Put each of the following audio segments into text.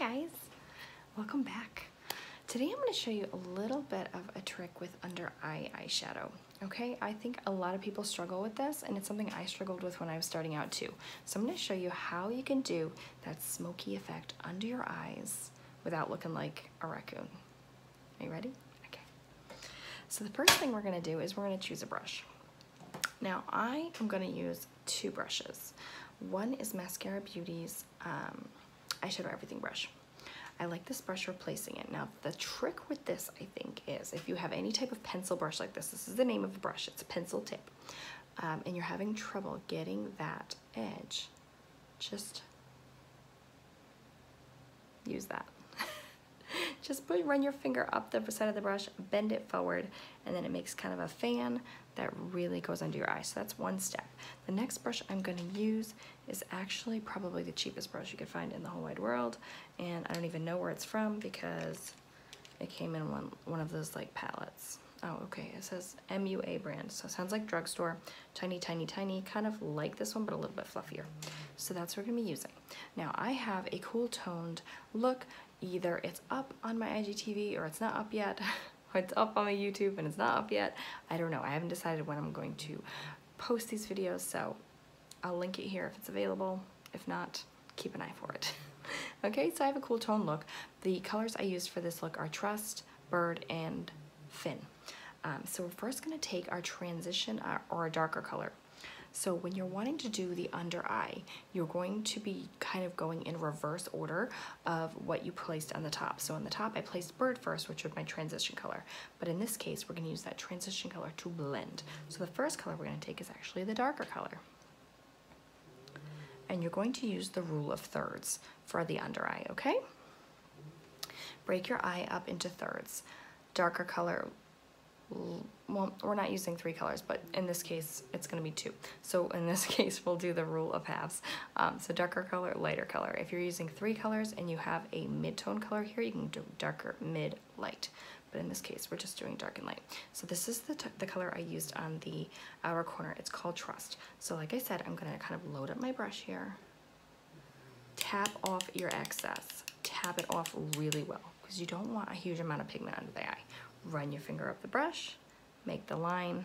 guys, welcome back. Today I'm going to show you a little bit of a trick with under eye eyeshadow. Okay, I think a lot of people struggle with this, and it's something I struggled with when I was starting out too. So I'm going to show you how you can do that smoky effect under your eyes without looking like a raccoon. Are you ready? Okay. So the first thing we're going to do is we're going to choose a brush. Now I am going to use two brushes. One is Maskcara Beauty's eyeshadow everything brush. I like this brush for placing it. Now the trick with this, I think, is if you have any type of pencil brush like this is the name of the brush, it's a pencil tip, and you're having trouble getting that edge, just use that. Just run your finger up the side of the brush, bend it forward, and then it makes kind of a fan that really goes under your eye. So that's one step. The next brush I'm going to use is actually probably the cheapest brush you could find in the whole wide world, and I don't even know where it's from because it came in one of those like palettes. Oh, okay, it says MUA brand, so it sounds like drugstore, tiny, tiny, tiny, kind of like this one, but a little bit fluffier. So that's what we're gonna be using. Now I have a cool toned look. Either it's up on my IGTV or it's not up yet, or it's up on my YouTube and it's not up yet. I don't know, I haven't decided when I'm going to post these videos, so I'll link it here if it's available. If not, keep an eye for it. Okay, so I have a cool tone look. The colors I used for this look are Trust, Bird, and Fin. So we're first going to take our transition or a darker color. So when you're wanting to do the under eye, you're going to be kind of going in reverse order of what you placed on the top. So on the top I placed Bird first, which was my transition color. But in this case, we're going to use that transition color to blend. So the first color we're going to take is actually the darker color. And you're going to use the rule of thirds for the under eye, okay? Break your eye up into thirds. Darker color, well, we're not using 3 colors, but in this case, it's gonna be 2. So in this case, we'll do the rule of halves. So darker color, lighter color. If you're using 3 colors and you have a mid-tone color here, you can do darker, mid, light. But in this case, we're just doing dark and light. So this is the color I used on the outer corner. It's called Trust. So like I said, I'm gonna kind of load up my brush here, tap off your excess, tap it off really well, because you don't want a huge amount of pigment under the eye. Run your finger up the brush, make the line,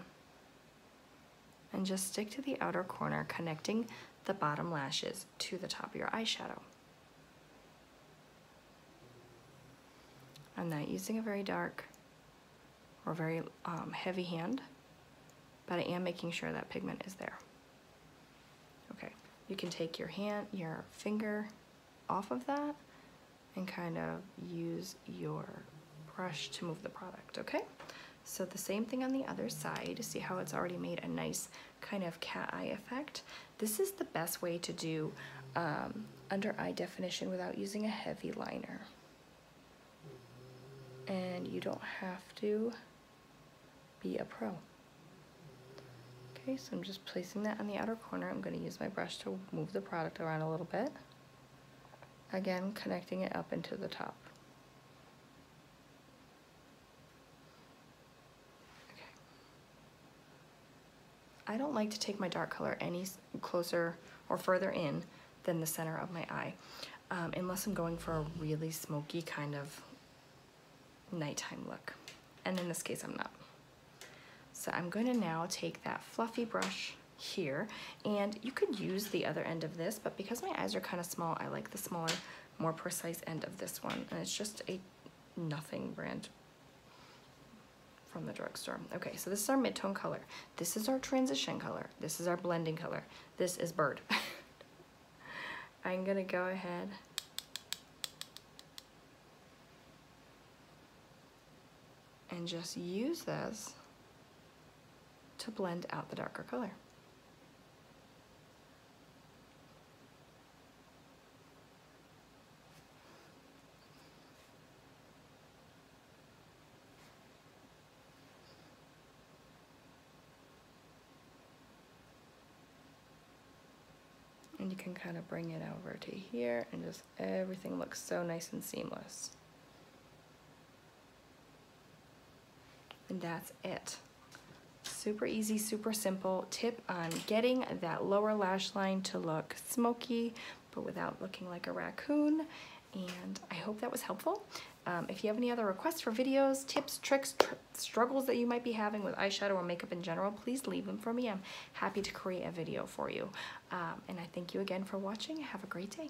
and just stick to the outer corner, connecting the bottom lashes to the top of your eyeshadow. I'm not using a very dark or very heavy hand, but I am making sure that pigment is there. Okay, you can take your finger off of that and kind of use your brush to move the product, okay? So the same thing on the other side. See how it's already made a nice kind of cat eye effect? This is the best way to do under eye definition without using a heavy liner. And you don't have to be a pro. Okay, so I'm just placing that on the outer corner. I'm going to use my brush to move the product around a little bit. Again, connecting it up into the top. Okay. I don't like to take my dark color any closer or further in than the center of my eye, unless I'm going for a really smoky kind of nighttime look. And in this case, I'm not. So I'm going to now take that fluffy brush here, and you could use the other end of this, but because my eyes are kind of small, I like the smaller, more precise end of this one, and it's just a nothing brand from the drugstore. Okay, so this is our mid-tone color. This is our transition color. This is our blending color. This is Bird. I'm gonna go ahead and just use this to blend out the darker color. And you can kind of bring it over to here, and just everything looks so nice and seamless. And that's it. Super easy, super simple tip on getting that lower lash line to look smoky, but without looking like a raccoon. And I hope that was helpful. If you have any other requests for videos, tips, tricks, struggles that you might be having with eyeshadow or makeup in general, please leave them for me. I'm happy to create a video for you. And I thank you again for watching. Have a great day.